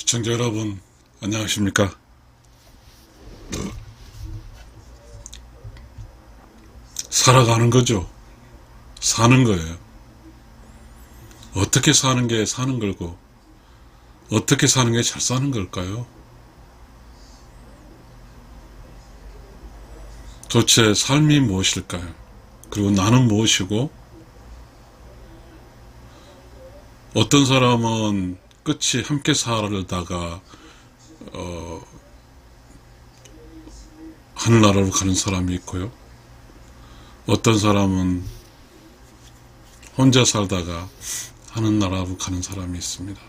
시청자 여러분, 안녕하십니까? 살아가는 거죠. 사는 거예요. 어떻게 사는 게 사는 걸고, 어떻게 사는 게 잘 사는 걸까요? 도대체 삶이 무엇일까요? 그리고 나는 무엇이고, 어떤 사람은 끝이 함께 살다가 하늘나라로 가는 사람이 있고요. 어떤 사람은 혼자 살다가 하늘나라로 가는 사람이 있습니다.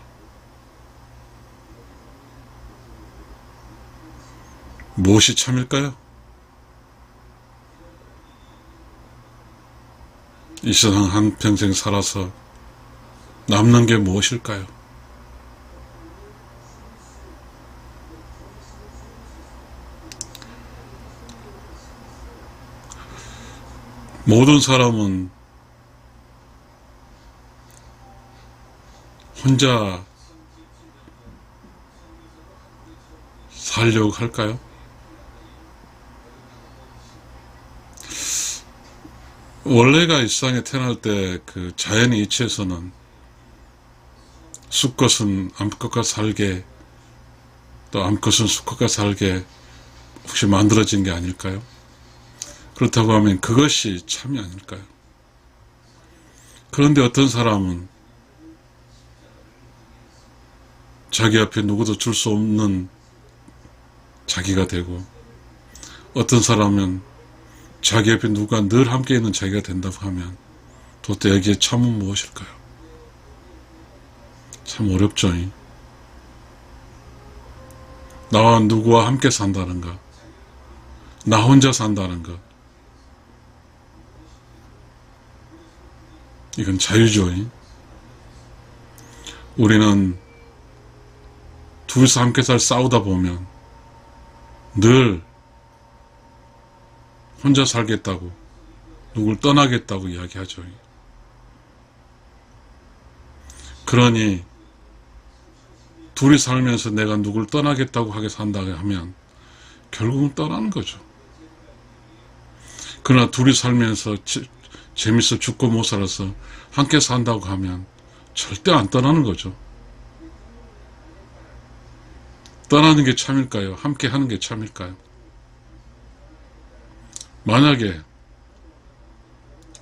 무엇이 참일까요? 이 세상 한평생 살아서 남는 게 무엇일까요? 모든 사람은 혼자 살려고 할까요? 원래가 이 세상에 태어날 때 그 자연의 이치에서는 수컷은 암컷과 살게, 또 암컷은 수컷과 살게 혹시 만들어진 게 아닐까요? 그렇다고 하면 그것이 참이 아닐까요? 그런데 어떤 사람은 자기 앞에 누구도 줄 수 없는 자기가 되고, 어떤 사람은 자기 옆에 누가 늘 함께 있는 자기가 된다고 하면 도대체 여기에 참은 무엇일까요? 참 어렵죠. 나와 누구와 함께 산다는가, 나 혼자 산다는가, 이건 자유죠. 우리는 둘이서 함께 싸우다 보면 늘 혼자 살겠다고, 누굴 떠나겠다고 이야기하죠. 그러니 둘이 살면서 내가 누굴 떠나겠다고 하게 산다고 하면 결국은 떠나는 거죠. 그러나 둘이 살면서 재밌어 죽고 못 살아서 함께 산다고 하면 절대 안 떠나는 거죠. 떠나는 게 참일까요? 함께 하는 게 참일까요? 만약에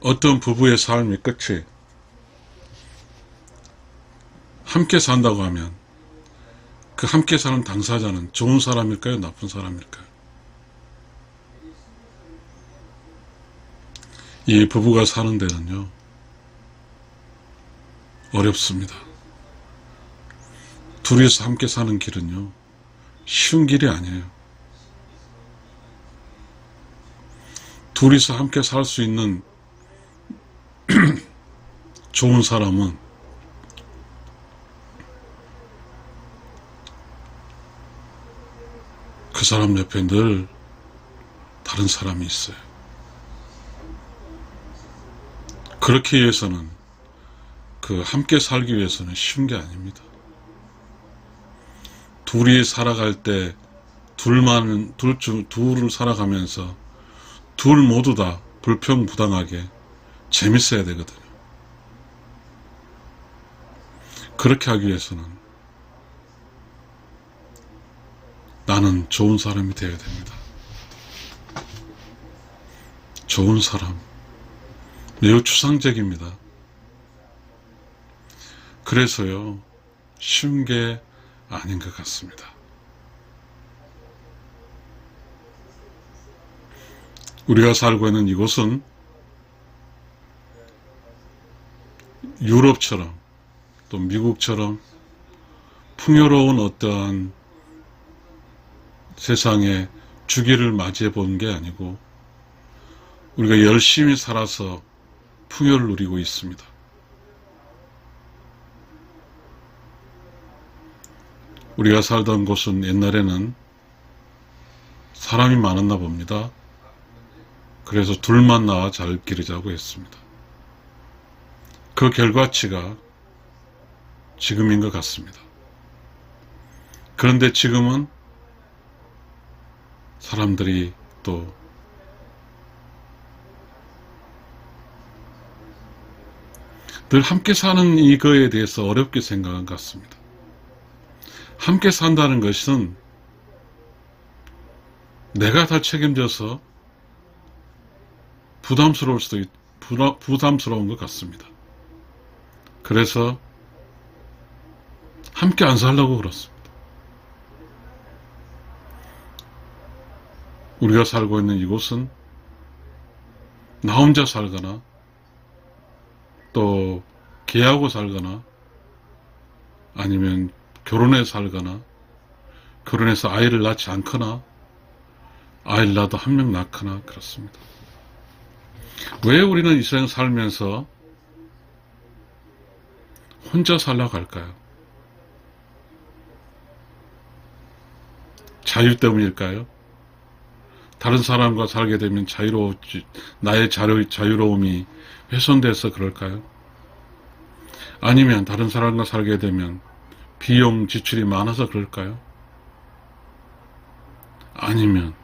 어떤 부부의 삶이 끝이 함께 산다고 하면 그 함께 사는 당사자는 좋은 사람일까요? 나쁜 사람일까요? 이 부부가 사는 데는요, 어렵습니다. 둘이서 함께 사는 길은요, 쉬운 길이 아니에요. 둘이서 함께 살 수 있는 좋은 사람은 그 사람 옆에 늘 다른 사람이 있어요. 그렇게 위해서는, 함께 살기 위해서는 쉬운 게 아닙니다. 둘이 살아갈 때 둘을 살아가면서 둘 모두 다 불평불당하게 재밌어야 되거든요. 그렇게 하기 위해서는 나는 좋은 사람이 되어야 됩니다. 좋은 사람, 매우 추상적입니다. 그래서요, 쉬운 게 아닌 것 같습니다. 우리가 살고 있는 이곳은 유럽처럼 또 미국처럼 풍요로운 어떠한 세상의 주기를 맞이해 보는 게 아니고, 우리가 열심히 살아서 풍요를 누리고 있습니다. 우리가 살던 곳은 옛날에는 사람이 많았나 봅니다. 그래서 둘만 나와 잘 기르자고 했습니다. 그 결과치가 지금인 것 같습니다. 그런데 지금은 사람들이 또 늘 함께 사는 이거에 대해서 어렵게 생각한 것 같습니다. 함께 산다는 것은 내가 다 책임져서 부담스러운 것 같습니다. 그래서 함께 안 살려고 그렇습니다. 우리가 살고 있는 이곳은 나 혼자 살거나 또 계하고 살거나 아니면 결혼해 살거나 결혼해서 아이를 낳지 않거나 아이를 낳아도 한 명 낳거나 그렇습니다. 왜 우리는 이 세상 살면서 혼자 살려고 할까요? 자유 때문일까요? 다른 사람과 살게 되면 나의 자유로움이 훼손돼서 그럴까요? 아니면 다른 사람과 살게 되면 비용 지출이 많아서 그럴까요? 아니면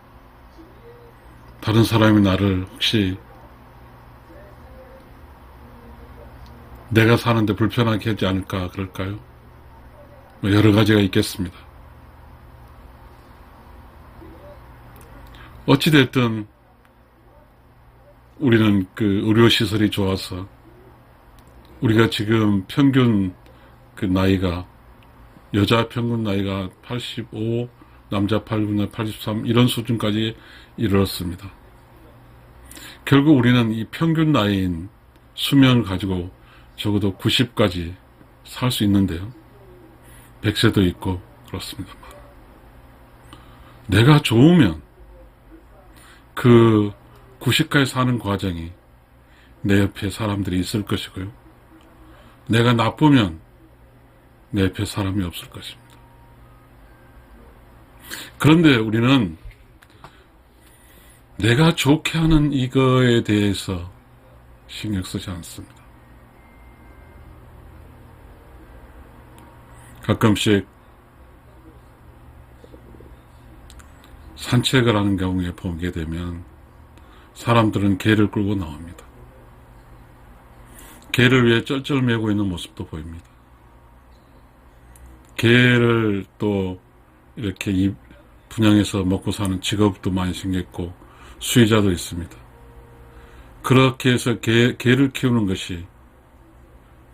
다른 사람이 나를 혹시 내가 사는데 불편하게 하지 않을까 그럴까요? 여러 가지가 있겠습니다. 어찌됐든 우리는 그 의료시설이 좋아서 우리가 지금 평균 그 나이가 여자 평균 나이가 85, 남자 평균 나이 83 이런 수준까지 이르렀습니다. 결국 우리는 이 평균 나이인 수명을 가지고 적어도 90까지 살 수 있는데요. 100세도 있고 그렇습니다만 내가 좋으면 그 90까지 사는 과정이 내 옆에 사람들이 있을 것이고요. 내가 나쁘면 내 옆에 사람이 없을 것입니다. 그런데 우리는 내가 좋게 하는 이거에 대해서 신경 쓰지 않습니다. 가끔씩 산책을 하는 경우에 보게 되면 사람들은 개를 끌고 나옵니다. 개를 위해 쩔쩔매고 있는 모습도 보입니다. 개를 또 이렇게 분양해서 먹고 사는 직업도 많이 생겼고 수의자도 있습니다. 그렇게 해서 개를 키우는 것이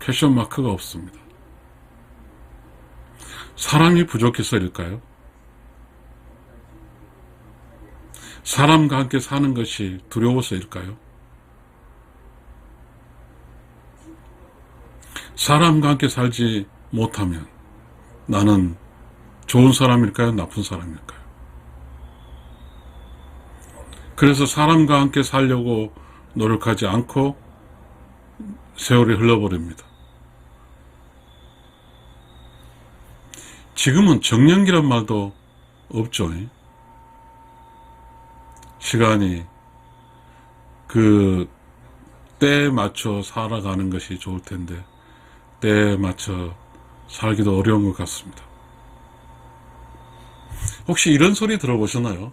퀘션 마크가 없습니다. 사람이 부족해서일까요? 사람과 함께 사는 것이 두려워서일까요? 사람과 함께 살지 못하면 나는 좋은 사람일까요? 나쁜 사람일까요? 그래서 사람과 함께 살려고 노력하지 않고 세월이 흘러버립니다. 지금은 정년기란 말도 없죠. 시간이 그 때에 맞춰 살아가는 것이 좋을 텐데 때에 맞춰 살기도 어려운 것 같습니다. 혹시 이런 소리 들어보셨나요?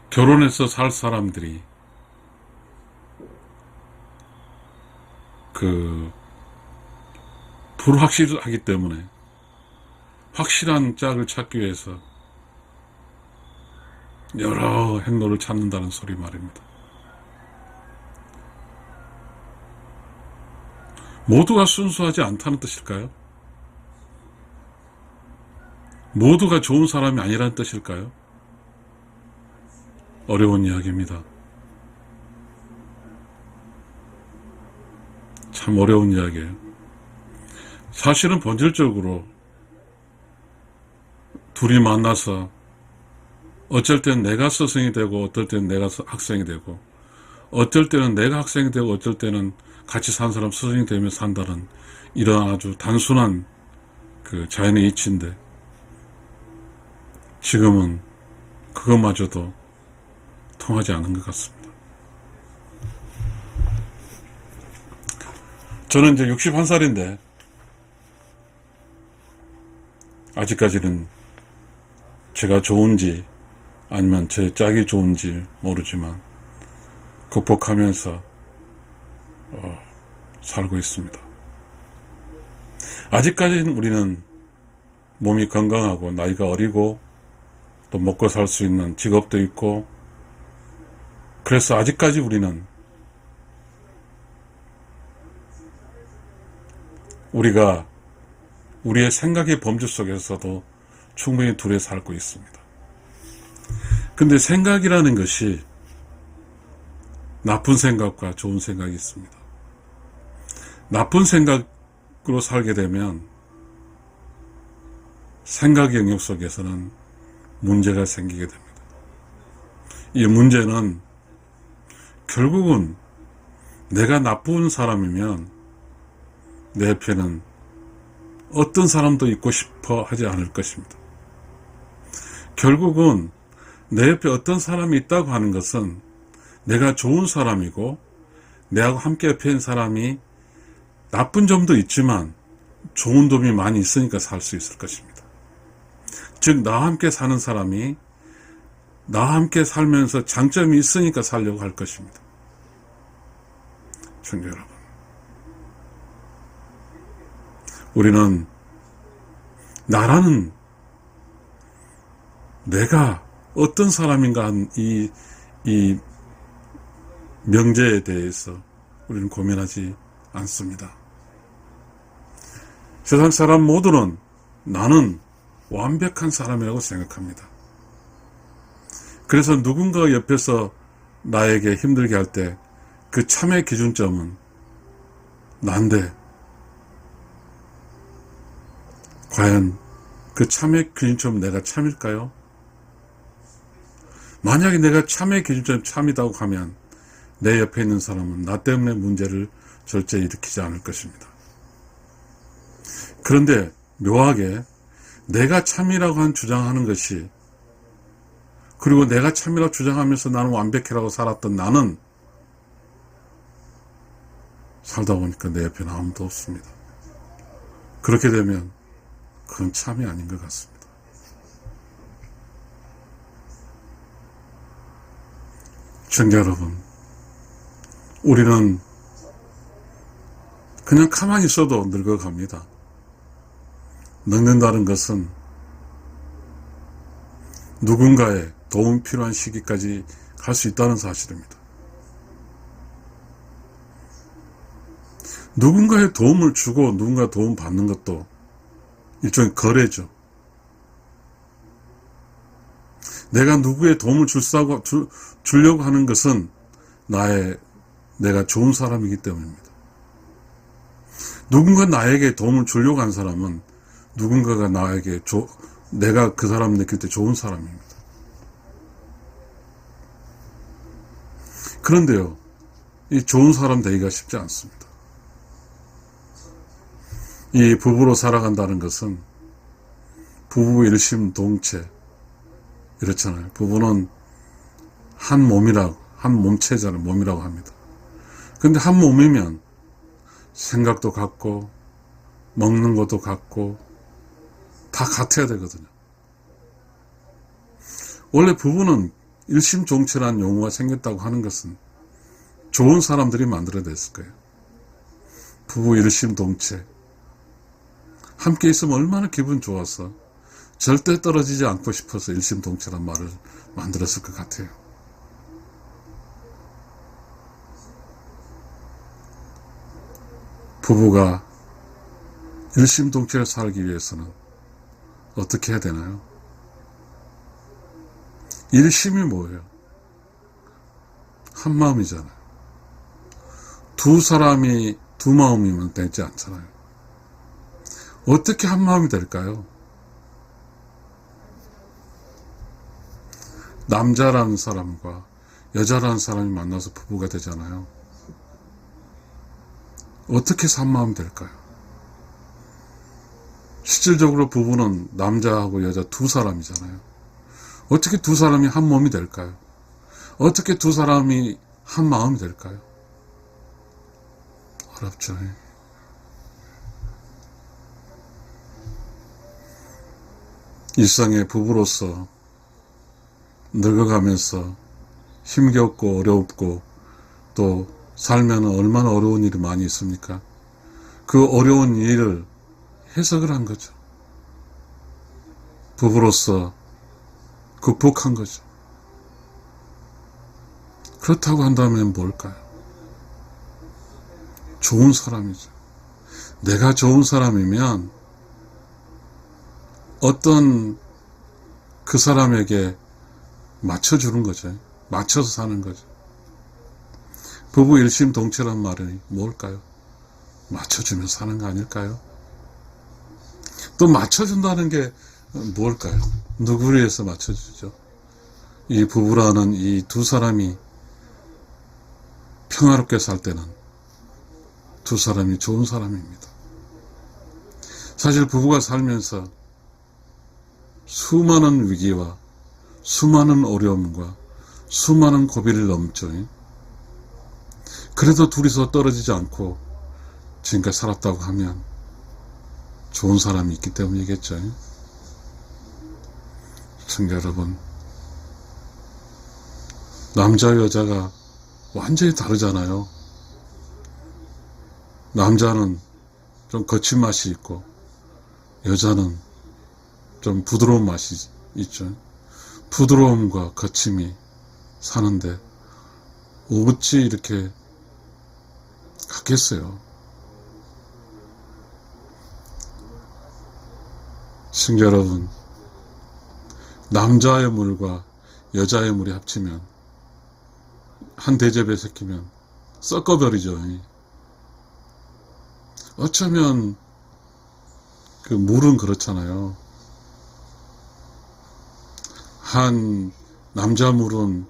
결혼해서 살 사람들이 불확실하기 때문에 확실한 짝을 찾기 위해서 여러 행로를 찾는다는 소리 말입니다. 모두가 순수하지 않다는 뜻일까요? 모두가 좋은 사람이 아니라는 뜻일까요? 어려운 이야기입니다. 참 어려운 이야기예요. 사실은 본질적으로 둘이 만나서 어쩔 때는 내가 스승이 되고 어떨 때는 내가 학생이 되고 어쩔 때는 내가 학생이 되고 어쩔 때는 같이 산 사람 스승이 되며 산다는 이런 아주 단순한 그 자연의 이치인데 지금은 그것마저도 통하지 않은 것 같습니다. 저는 이제 61살인데 아직까지는 제가 좋은지 아니면 제 짝이 좋은지 모르지만 극복하면서 살고 있습니다. 아직까지는 우리는 몸이 건강하고 나이가 어리고 또 먹고 살 수 있는 직업도 있고, 그래서 아직까지 우리는 우리가 우리의 생각의 범주 속에서도 충분히 둘에 살고 있습니다. 근데 생각이라는 것이 나쁜 생각과 좋은 생각이 있습니다. 나쁜 생각으로 살게 되면 생각 영역 속에서는 문제가 생기게 됩니다. 이 문제는 결국은 내가 나쁜 사람이면 내 옆에는 어떤 사람도 있고 싶어 하지 않을 것입니다. 결국은 내 옆에 어떤 사람이 있다고 하는 것은 내가 좋은 사람이고 내하고 함께 옆에 있는 사람이 나쁜 점도 있지만 좋은 점이 많이 있으니까 살 수 있을 것입니다. 즉 나와 함께 사는 사람이 나와 함께 살면서 장점이 있으니까 살려고 할 것입니다. 청자 여러분, 우리는 나라는 내가 어떤 사람인가 한 이 명제에 대해서 우리는 고민하지 않습니다. 세상 사람 모두는 나는 완벽한 사람이라고 생각합니다. 그래서 누군가 옆에서 나에게 힘들게 할 때 그 참의 기준점은 난데, 과연 그 참의 기준점 내가 참일까요? 만약에 내가 참의 기준점 참이라고 하면 내 옆에 있는 사람은 나 때문에 문제를 절대 일으키지 않을 것입니다. 그런데 묘하게 내가 참이라고 주장하는 것이, 그리고 내가 참이라고 주장하면서 나는 완벽해라고 살았던 나는 살다 보니까 내 옆에는 아무도 없습니다. 그렇게 되면 그건 참이 아닌 것 같습니다. 청자 여러분, 우리는 그냥 가만히 있어도 늙어갑니다. 늙는다는 것은 누군가의 도움 필요한 시기까지 갈 수 있다는 사실입니다. 누군가의 도움을 주고 누군가 도움 받는 것도 일종의 거래죠. 내가 누구의 도움을 주려고 하는 것은 내가 좋은 사람이기 때문입니다. 누군가 나에게 도움을 주려고 한 사람은 누군가가 내가 그 사람을 느낄 때 좋은 사람입니다. 그런데요, 이 좋은 사람 되기가 쉽지 않습니다. 이 부부로 살아간다는 것은 부부 일심동체, 이렇잖아요. 부부는 한 몸체잖아요. 몸이라고 합니다. 근데 한 몸이면 생각도 같고 먹는 것도 같고 다 같아야 되거든요. 원래 부부는 일심동체라는 용어가 생겼다고 하는 것은 좋은 사람들이 만들어냈을 거예요. 부부 일심동체. 함께 있으면 얼마나 기분 좋아서 절대 떨어지지 않고 싶어서 일심동체란 말을 만들었을 것 같아요. 부부가 일심동체를 살기 위해서는 어떻게 해야 되나요? 일심이 뭐예요? 한 마음이잖아요. 두 사람이 두 마음이면 되지 않잖아요. 어떻게 한 마음이 될까요? 남자라는 사람과 여자라는 사람이 만나서 부부가 되잖아요. 어떻게 해서 한 마음이 될까요? 실질적으로 부부는 남자하고 여자 두 사람이잖아요. 어떻게 두 사람이 한 몸이 될까요? 어떻게 두 사람이 한 마음이 될까요? 어렵죠. 일상의 부부로서 늙어가면서 힘겹고 어렵고 또 살면 얼마나 어려운 일이 많이 있습니까? 그 어려운 일을 해석을 한 거죠. 부부로서 극복한 거죠. 그렇다고 한다면 뭘까요? 좋은 사람이죠. 내가 좋은 사람이면 어떤 그 사람에게 맞춰주는 거죠. 맞춰서 사는 거죠. 부부 일심동체란 말이 뭘까요? 맞춰주며 사는 거 아닐까요? 또 맞춰준다는 게 뭘까요? 누구를 위해서 맞춰주죠? 이 부부라는 이 두 사람이 평화롭게 살 때는 두 사람이 좋은 사람입니다. 사실 부부가 살면서 수많은 위기와 수많은 어려움과 수많은 고비를 넘죠. 그래도 둘이서 떨어지지 않고 지금까지 살았다고 하면 좋은 사람이 있기 때문이겠죠. 시청자 여러분, 남자와 여자가 완전히 다르잖아요. 남자는 좀 거친 맛이 있고 여자는 좀 부드러운 맛이 있죠. 부드러움과 거침이 사는데 어찌 이렇게 같겠어요. 시청자 여러분, 남자의 물과 여자의 물이 합치면 한 대접에 섞이면 섞어버리죠. 어쩌면 그 물은 그렇잖아요. 한 남자 물은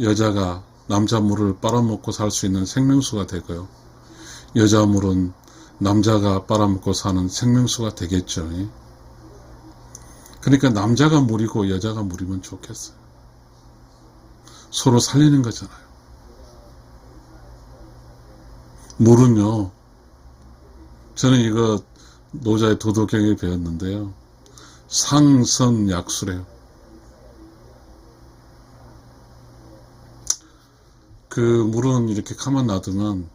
여자가 남자 물을 빨아먹고 살 수 있는 생명수가 되고요. 여자 물은 남자가 빨아먹고 사는 생명수가 되겠죠. 그러니까 남자가 물이고 여자가 물이면 좋겠어요. 서로 살리는 거잖아요. 물은요, 저는 이거 노자의 도덕경에 배웠는데요. 상선약수래요. 그 물은 이렇게 가만 놔두면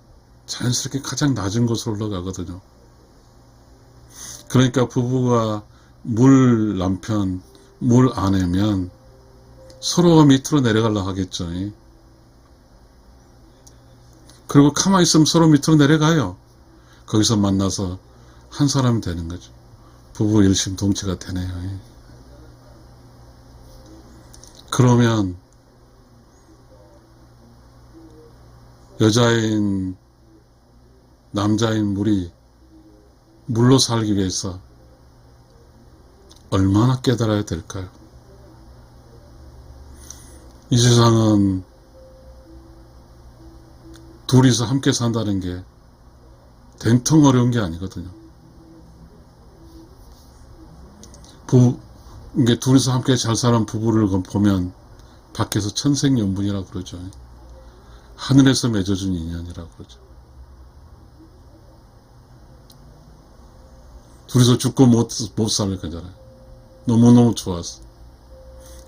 자연스럽게 가장 낮은 곳으로 올라가거든요. 그러니까 부부가 물 남편, 물 아내면 서로가 밑으로 내려가려고 하겠죠. 그리고 가만히 있으면 서로 밑으로 내려가요. 거기서 만나서 한 사람이 되는 거죠. 부부 일심동체가 되네요. 그러면 여자인 남자인 물이 물로 살기 위해서 얼마나 깨달아야 될까요? 이 세상은 둘이서 함께 산다는 게 된통 어려운 게 아니거든요. 이게 둘이서 함께 잘 사는 부부를 보면 밖에서 천생연분이라고 그러죠. 하늘에서 맺어준 인연이라고 그러죠. 둘이서 죽고 못 살 거잖아요. 너무너무 좋아서.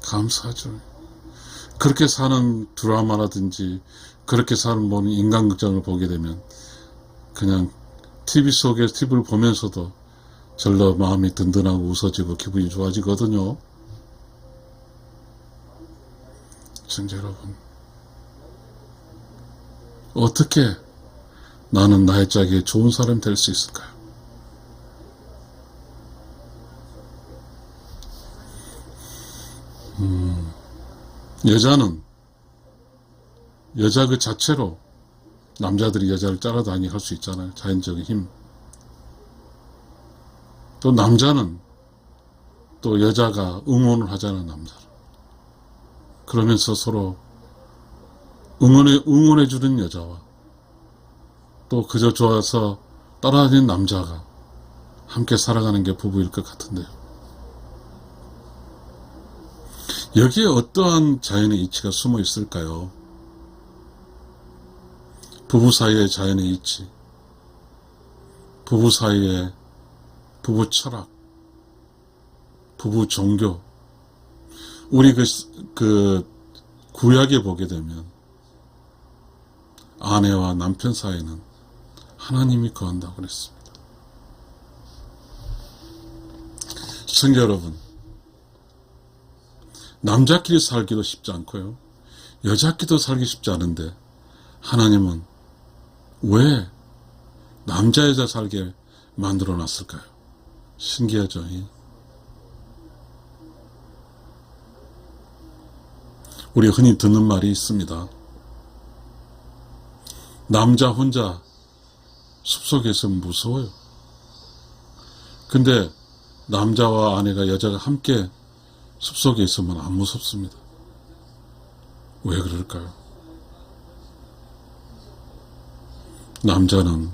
감사하죠. 그렇게 사는 드라마라든지 그렇게 사는 인간극장을 보게 되면 그냥 TV 속에 TV를 보면서도 절로 마음이 든든하고 웃어지고 기분이 좋아지거든요. 시청자 여러분, 어떻게 나는 나의 짝에 좋은 사람이 될 수 있을까요? 여자는 여자 그 자체로 남자들이 여자를 따라다니게 할 수 있잖아요. 자연적인 힘. 또 남자는 또 여자가 응원을 하잖아요. 남자를. 그러면서 서로 응원해주는 여자와 또 그저 좋아서 따라다니는 남자가 함께 살아가는 게 부부일 것 같은데요. 여기에 어떠한 자연의 이치가 숨어 있을까요? 부부 사이의 자연의 이치, 부부 사이의 부부 철학, 부부 종교, 우리 그 구약에 보게 되면 아내와 남편 사이는 하나님이 거한다고 그랬습니다. 시청자 여러분, 남자끼리 살기도 쉽지 않고요, 여자끼리도 살기 쉽지 않은데 하나님은 왜 남자 여자 살게 만들어 놨을까요? 신기하죠. 우리 흔히 듣는 말이 있습니다. 남자 혼자 숲속에서 무서워요. 근데 남자와 아내가 여자가 함께 숲속에 있으면 안 무섭습니다. 왜 그럴까요? 남자는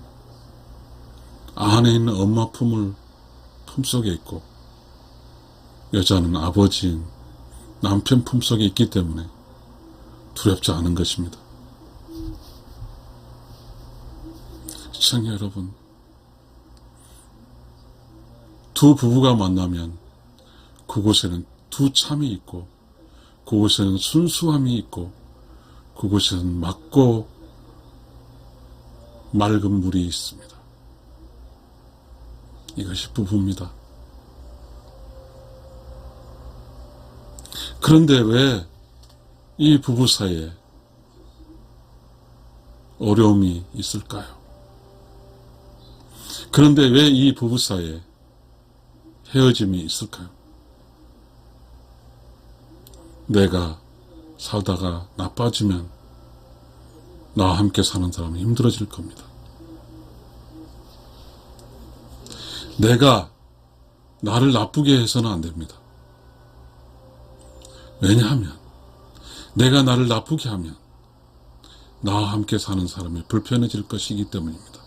안에 있는 엄마 품속에 있고, 여자는 아버지인 남편 품속에 있기 때문에 두렵지 않은 것입니다. 시청자 여러분, 두 부부가 만나면 그곳에는 두 참이 있고, 그곳에는 순수함이 있고, 그곳에는 맑고 맑은 물이 있습니다. 이것이 부부입니다. 그런데 왜 이 부부 사이에 어려움이 있을까요? 그런데 왜 이 부부 사이에 헤어짐이 있을까요? 내가 살다가 나빠지면 나와 함께 사는 사람은 힘들어질 겁니다. 내가 나를 나쁘게 해서는 안 됩니다. 왜냐하면 내가 나를 나쁘게 하면 나와 함께 사는 사람이 불편해질 것이기 때문입니다.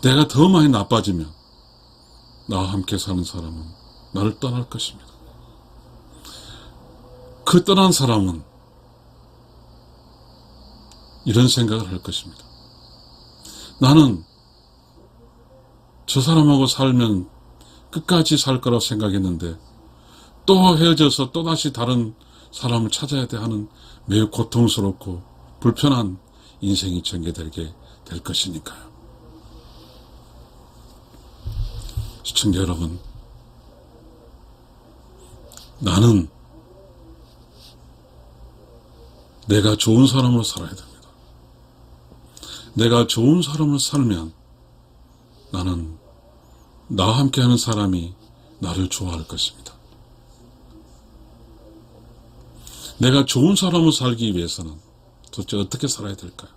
내가 더 많이 나빠지면 나와 함께 사는 사람은 나를 떠날 것입니다. 그 떠난 사람은 이런 생각을 할 것입니다. 나는 저 사람하고 살면 끝까지 살 거라고 생각했는데 또 헤어져서 또다시 다른 사람을 찾아야 돼 하는 매우 고통스럽고 불편한 인생이 전개되게 될 것이니까요. 시청자 여러분, 나는 내가 좋은 사람으로 살아야 됩니다. 내가 좋은 사람을 살면 나는 나와 함께하는 사람이 나를 좋아할 것입니다. 내가 좋은 사람으로 살기 위해서는 도대체 어떻게 살아야 될까요?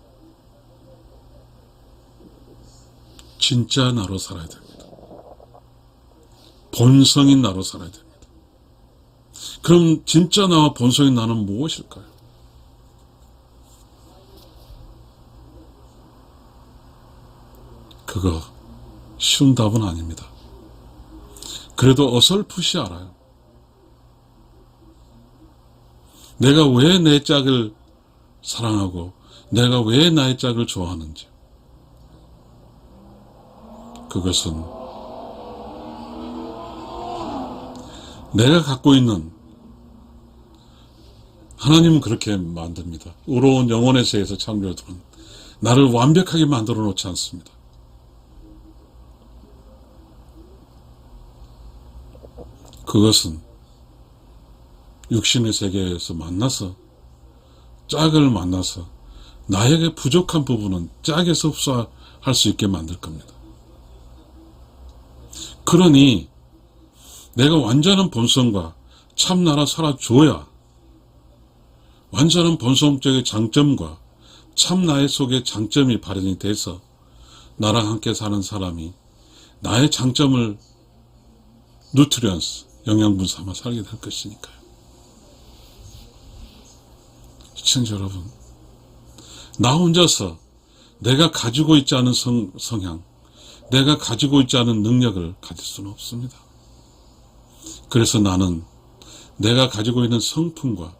진짜 나로 살아야 됩니다. 본성인 나로 살아야 됩니다. 그럼 진짜 나와 본성인 나는 무엇일까요? 그거 쉬운 답은 아닙니다. 그래도 어설프시 알아요. 내가 왜 내 짝을 사랑하고 내가 왜 나의 짝을 좋아하는지, 그것은 내가 갖고 있는, 하나님은 그렇게 만듭니다. 의로운 영혼의 세에서 창조하더니 나를 완벽하게 만들어 놓지 않습니다. 그것은 육신의 세계에서 만나서, 짝을 만나서 나에게 부족한 부분은 짝에서 흡수할 수 있게 만들 겁니다. 그러니 내가 완전한 본성과 참나라 살아줘야 완전한 본성적인 장점과 참나의 속의 장점이 발현이 돼서 나랑 함께 사는 사람이 나의 장점을 누트리언스, 영양분 삼아 살게 될 것이니까요. 시청자 여러분, 나 혼자서 내가 가지고 있지 않은 성향, 내가 가지고 있지 않은 능력을 가질 수는 없습니다. 그래서 나는 내가 가지고 있는 성품과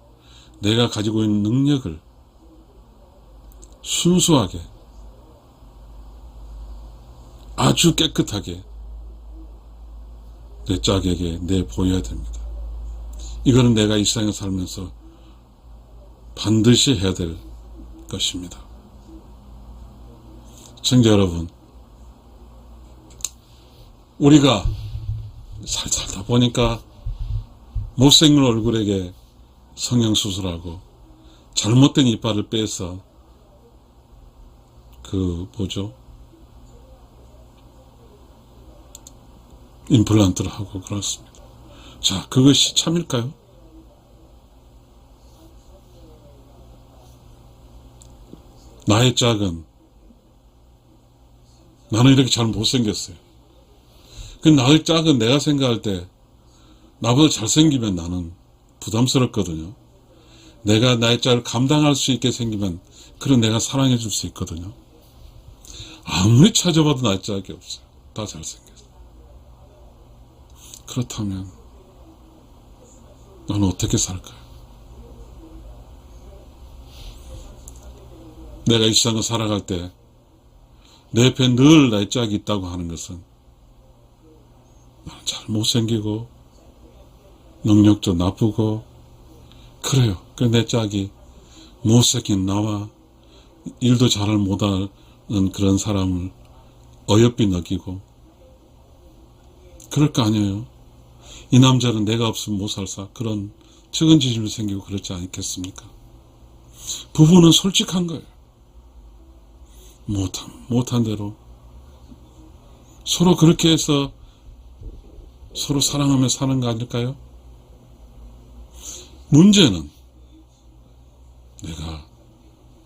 내가 가지고 있는 능력을 순수하게, 아주 깨끗하게 내 짝에게 내보여야 됩니다. 이거는 내가 이 세상에 살면서 반드시 해야 될 것입니다. 시청자 여러분, 우리가 살다 보니까 못생긴 얼굴에게 성형수술하고 잘못된 이빨을 빼서 임플란트를 하고 그렇습니다. 자, 그것이 참일까요? 나의 짝은 나는 이렇게 잘 못생겼어요. 그 나의 짝은 내가 생각할 때 나보다 잘생기면 나는 부담스럽거든요. 내가 나의 짝을 감당할 수 있게 생기면 그런 내가 사랑해 줄 수 있거든요. 아무리 찾아봐도 나의 짝이 없어요. 다 잘생겼어요. 그렇다면 나는 어떻게 살까요? 내가 이 세상을 살아갈 때 내 옆에 늘 나의 짝이 있다고 하는 것은 나는 잘 못생기고 능력도 나쁘고 그래요. 내 짝이 못생긴 나와 일도 잘 못하는 그런 사람을 어여삐 느끼고 그럴 거 아니에요. 이 남자는 내가 없으면 못 살사 그런 측은지심이 생기고 그렇지 않겠습니까? 부부는 솔직한 거예요. 못한 대로 서로 그렇게 해서 서로 사랑하며 사는 거 아닐까요? 문제는 내가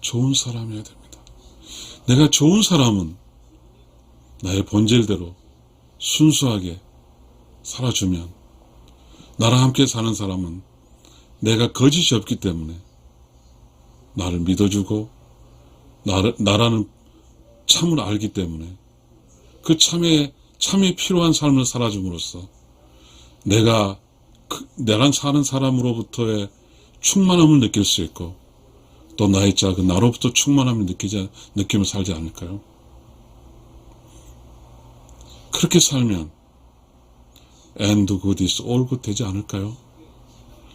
좋은 사람이어야 됩니다. 내가 좋은 사람은 나의 본질대로 순수하게 살아주면 나랑 함께 사는 사람은 내가 거짓이 없기 때문에 나를 믿어주고 나라는 참을 알기 때문에 그 참에 필요한 삶을 살아줌으로써 내랑 사는 사람으로부터의 충만함을 느낄 수 있고 또 나의 짝은 나로부터 충만함을 느끼며 살지 않을까요? 그렇게 살면 and good is all good 되지 않을까요?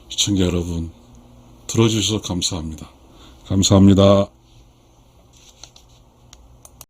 시청자 여러분, 들어주셔서 감사합니다. 감사합니다.